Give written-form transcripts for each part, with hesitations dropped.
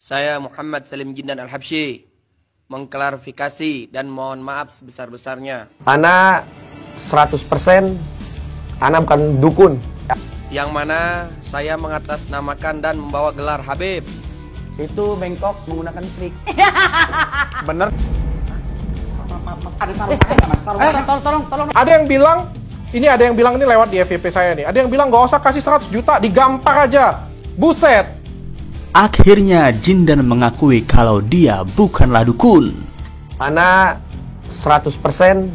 Saya Muhammad Salim Jindan Al-Habsyi mengklarifikasi dan mohon maaf sebesar-besarnya. Ana 100% Ana bukan dukun. Yang mana saya mengatasnamakan dan membawa gelar Habib. Itu bengkok menggunakan trik. Bener. Ada sarung tangan nggak, Mas? Tolong. Ada yang bilang, ini ada yang bilang ini lewat di FYP saya nih. Ada yang bilang gak usah kasih 100 juta, digampar aja. Buset. Akhirnya Jindan mengakui kalau dia bukanlah dukun. Ana 100%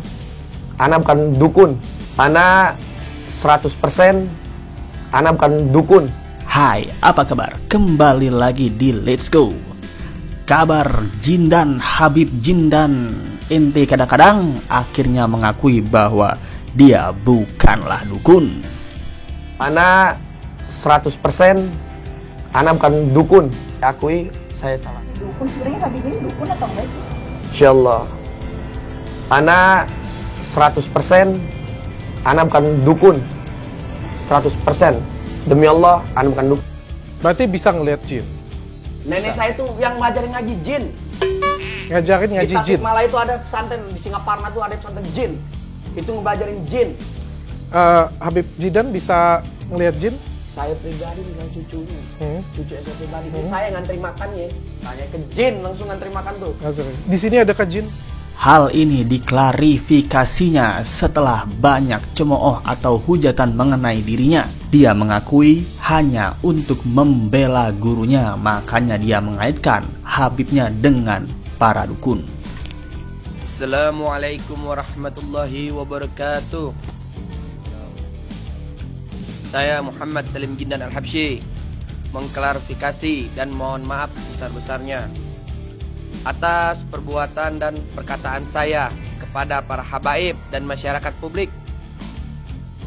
Ana bukan dukun. Ana 100% Ana bukan dukun. Hai, apa kabar? Kembali lagi di Let's Go. Kabar Jindan, Habib Jindan. Ente kadang-kadang akhirnya mengakui bahwa dia bukanlah dukun. Ana 100% Ana bukan dukun. Akui saya salah. Dukun sebenarnya Habib ini dukun atau enggak sih? Insyaallah. Ana 100% Ana bukan dukun. 100%. Demi Allah, Ana bukan dukun. Berarti bisa ngelihat jin. Nenek saya tuh yang ngajarin ngaji jin. Ngajarin ngaji Di jin. Tasikmalaya itu ada pesantren, di Singaparna tuh ada pesantren jin. Itu ngebajarin jin. Habib Jindan bisa ngelihat jin? Saya pribadi dengan cucunya. Cucu saya pribadi. Saya ngantri makannya. Tanya ke jin, langsung ngantri makan tuh. Di sini ada jin? Hal ini diklarifikasinya setelah banyak cemooh atau hujatan mengenai dirinya. Dia mengakui hanya untuk membela gurunya, makanya dia mengaitkan Habibnya dengan para dukun. Assalamualaikum warahmatullahi wabarakatuh. Saya Muhammad Salim Jindan Al-Habsyi mengklarifikasi dan mohon maaf sebesar-besarnya atas perbuatan dan perkataan saya kepada para habaib dan masyarakat publik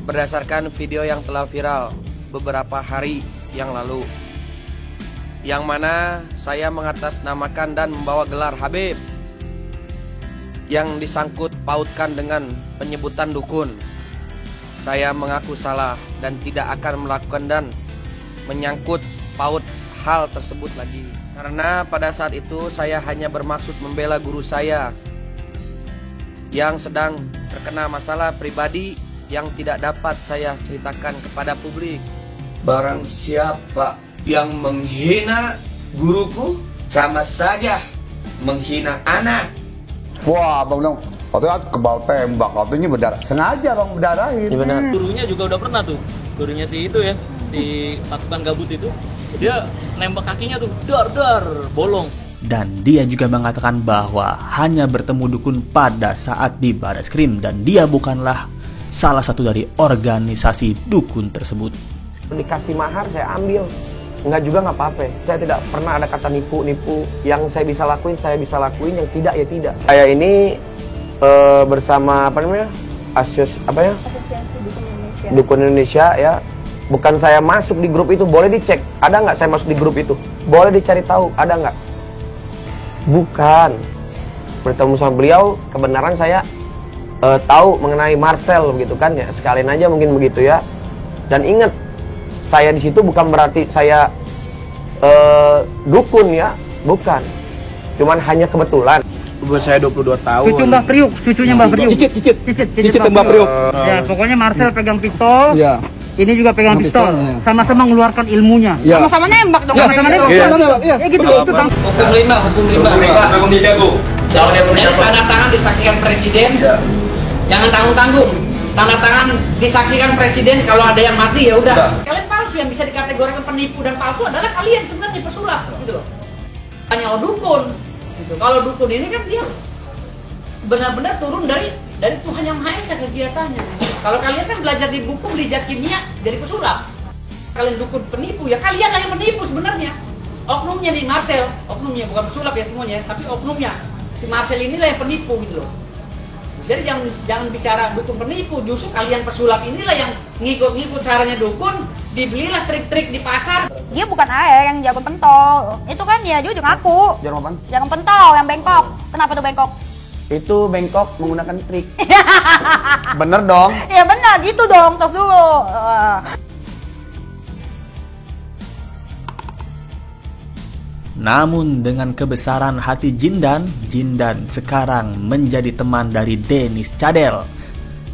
berdasarkan video yang telah viral beberapa hari yang lalu, yang mana saya mengatasnamakan dan membawa gelar Habib yang disangkut pautkan dengan penyebutan dukun. Saya mengaku salah dan tidak akan melakukan dan menyangkut paut hal tersebut lagi. Karena pada saat itu saya hanya bermaksud membela guru saya yang sedang terkena masalah pribadi yang tidak dapat saya ceritakan kepada publik. Barang siapa yang menghina guruku sama saja menghina anak. Wah, Bang Dong, katanya kebal tembak, katanya berdarah. Sengaja Bang berdarahin. Ini benar. Gurunya juga udah pernah tuh. Gurunya si itu ya, si pasukan gabut itu. Dia nembak kakinya tuh, dar, bolong. Dan dia juga mengatakan bahwa hanya bertemu dukun pada saat di Bareskrim dan dia bukanlah salah satu dari organisasi dukun tersebut. Dikasih mahar saya ambil. Enggak juga nggak apa-apa. Saya tidak pernah ada kata nipu. Yang saya bisa lakuin, yang tidak ya tidak. Saya ini bersama Asosiasi Dukun Indonesia ya. Bukan saya masuk di grup itu, boleh dicek. Ada nggak saya masuk di grup itu? Boleh dicari tahu, ada nggak? Bukan. Bertemu sama beliau, kebenaran saya tahu mengenai Marcel gitu kan ya. Sekalian aja mungkin begitu ya. Dan ingat, saya di situ bukan berarti saya dukun ya, bukan. Cuman hanya kebetulan. Umur saya 22 tahun. Cucu Mbah Priuk, cucunya Mbah Priuk. Cicit Mbak Priuk. Ya, pokoknya Marcel pegang pistol. Iya. Ini juga pegang pistol. Sama-sama mengeluarkan ilmunya. Sama-sama nembak dong. Sama-sama nembak. Iya. Ya gitu itu Bang. Hukum lima. Jangan tanda tangan disaksikan presiden. Jangan tanggung-tanggung. Tanda tangan disaksikan presiden, kalau ada yang mati ya udah. Kalian palsu, yang bisa dikategorikan penipu dan palsu adalah kalian sebenarnya pesulap gitu loh. Hanya dukun. Gitu. Kalau dukun ini kan dia benar-benar turun dari Tuhan Yang Maha Esa kegiatannya. Kalau kalian kan belajar di buku, belajar kimia, jadi pesulap. Kalian dukun penipu, ya kalian lah yang menipu sebenarnya. Oknumnya nih Marcel, oknumnya bukan pesulap ya semuanya, tapi oknumnya si Marcel inilah yang penipu gitu loh. Jadi jangan bicara dukun penipu, justru kalian pesulap inilah yang ngikut-ngikut caranya dukun, dibelilah trik-trik di pasar. Dia bukan AE yang jago pentol. Itu kan ya dia juga ngaku. Jarum apaan? Jago pentol yang bengkok. Kenapa tuh bengkok? Itu bengkok menggunakan trik. Bener dong. Ya benar gitu dong, tos dulu. Namun dengan kebesaran hati Jindan sekarang menjadi teman dari Dennis Cadel,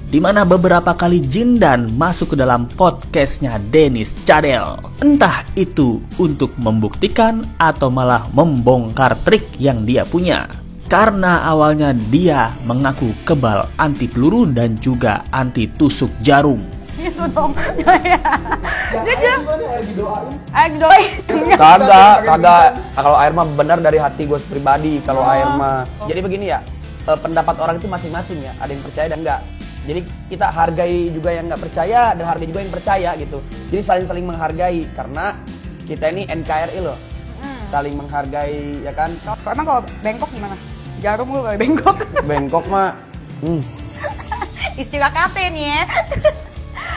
di mana beberapa kali Jindan masuk ke dalam podcastnya Dennis Cadel. Entah itu untuk membuktikan atau malah membongkar trik yang dia punya. Karena awalnya dia mengaku kebal anti peluru dan juga anti tusuk jarum. Itu dong. Kagak. Kalau air mah benar dari hati gue pribadi. Kalau air mah. Jadi begini ya, pendapat orang itu masing-masing ya. Ada yang percaya dan enggak. Jadi kita hargai juga yang nggak percaya dan hargai juga yang percaya gitu. Jadi saling menghargai karena kita ini NKRI loh. Saling menghargai ya kan. Emang kalau bengkok gimana? Jarum lu kayak bengkok. Bengkok mah. Istilah kate nih ya.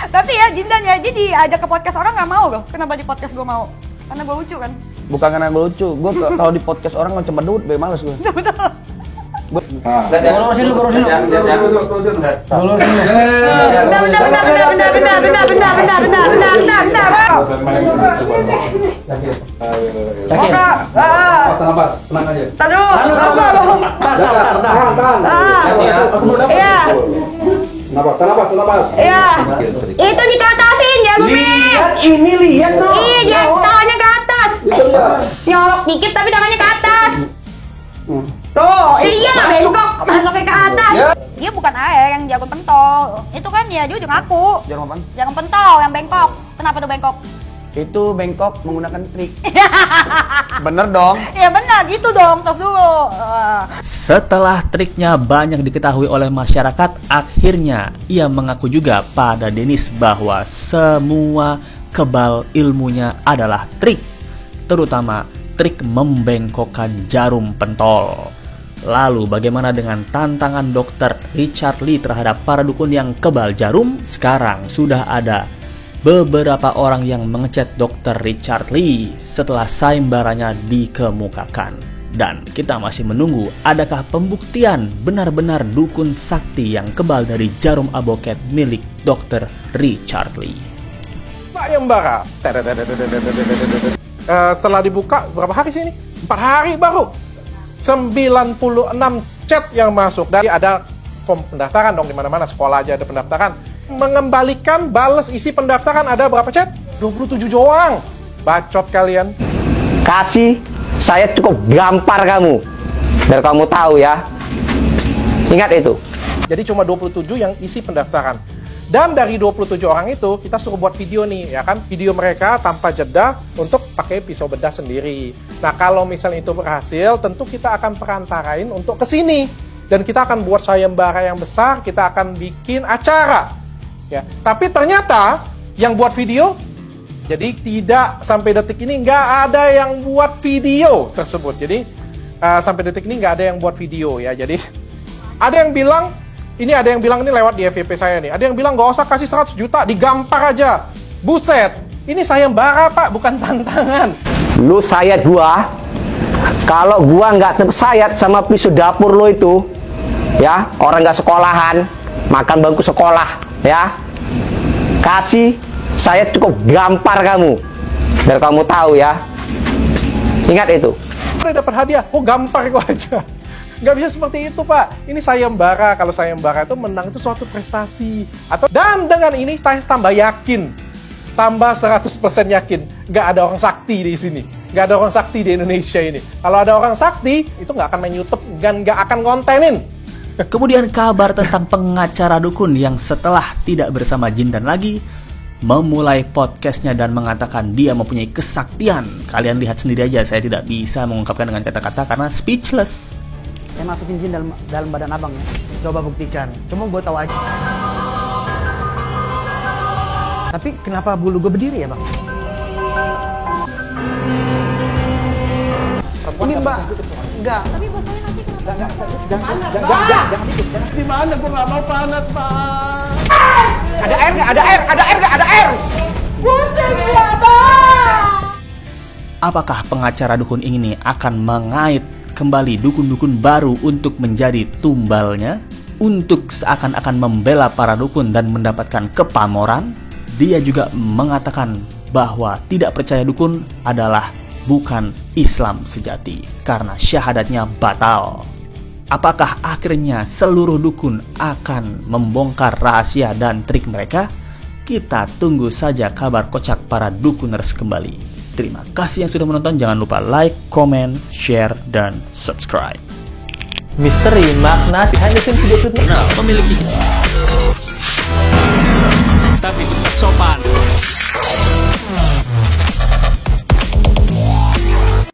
Tapi ya Jindan ya, jadi ajak ke podcast orang nggak mau loh. Kenapa di podcast gue mau? Karena gue lucu kan? Bukan karena gue lucu, gue kalau di podcast orang macam bedut, males gue. Lurusin lu. Tenang aja. Tahan. Iya. Itu dikatasin jarumnya. Lihat tuh. Iya, dia tangannya ke atas. Nyolok dikit tapi tangannya ke atas. Tuh, iya bengkok masuknya ke atas. Dia bukan air yang jarum pentol. Itu kan ya dia juga ngaku. Jarum apaan? Jarum pentol yang bengkok. Kenapa tuh bengkok? Itu bengkok menggunakan trik. Bener dong? Ya benar, gitu dong, tos dulu. Setelah triknya banyak diketahui oleh masyarakat, akhirnya ia mengaku juga pada Dennis bahwa semua kebal ilmunya adalah trik, terutama trik membengkokkan jarum pentol. Lalu bagaimana dengan tantangan Dr. Richard Lee terhadap para dukun yang kebal jarum? Sekarang sudah ada beberapa orang yang mengechat Dr. Richard Lee setelah sayembaranya dikemukakan. Dan kita masih menunggu adakah pembuktian benar-benar dukun sakti yang kebal dari jarum aboket milik Dr. Richard Lee. Sayembara. Setelah dibuka berapa hari sih ini? 4 hari baru. 96 chat yang masuk. Dan ada form pendaftaran dong, di mana-mana sekolah aja ada pendaftaran. Mengembalikan balas isi pendaftaran ada berapa chat? 27 doang. Bacot kalian. Kasih, saya cukup gampar kamu. Biar kamu tahu ya. Ingat itu. Jadi cuma 27 yang isi pendaftaran. Dan dari 27 orang itu kita suruh buat video nih, ya kan? Video mereka tanpa jeda untuk pakai pisau bedah sendiri. Nah, kalau misalnya itu berhasil, tentu kita akan perantarain untuk ke sini. Dan kita akan buat sayembara yang besar, kita akan bikin acara. Ya, tapi ternyata yang buat video, jadi tidak sampai detik ini nggak ada yang buat video tersebut. Jadi sampai detik ini nggak ada yang buat video ya. Jadi ada yang bilang ini lewat di FYP saya nih. Ada yang bilang nggak usah kasih 100 juta, digampar aja. Buset, ini sayembara Pak, bukan tantangan. Lu sayat gua, kalau gua nggak tersayat sama pisau dapur lo itu, ya orang nggak sekolahan, makan bangku sekolah, ya. Kasih, saya cukup gampar kamu. Biar kamu tahu ya. Ingat itu. Udah dapat hadiah, gampar gua aja. Nggak bisa seperti itu Pak. Ini sayembara. Kalau sayembara itu menang itu suatu prestasi. Dan dengan ini saya tambah yakin. Tambah 100% yakin. Nggak ada orang sakti di sini. Nggak ada orang sakti di Indonesia ini. Kalau ada orang sakti, itu nggak akan main YouTube dan nggak akan kontenin. Kemudian kabar tentang pengacara dukun yang setelah tidak bersama Jindan lagi memulai podcastnya dan mengatakan dia mempunyai kesaktian. Kalian lihat sendiri aja, saya tidak bisa mengungkapkan dengan kata-kata karena speechless. Saya masukin jin dalam badan abang ya. Coba buktikan. Cuma gue tahu aja. Tapi kenapa bulu gue berdiri ya bang? Ini mbak, enggak. Tapi bosnya nanti Jangan. Di mana gue nggak mau panas, Pak. Ada air nggak? Ada air. Apakah pengacara dukun ini akan mengait kembali dukun-dukun baru untuk menjadi tumbalnya? Untuk seakan-akan membela para dukun dan mendapatkan kepamoran? Dia juga mengatakan bahwa tidak percaya dukun adalah bukan Islam sejati karena syahadatnya batal. Apakah akhirnya seluruh dukun akan membongkar rahasia dan trik mereka? Kita tunggu saja kabar kocak para dukuners kembali. Terima kasih yang sudah menonton. Jangan lupa like, comment, share, dan subscribe. Misteri makna behind the scenes video memiliki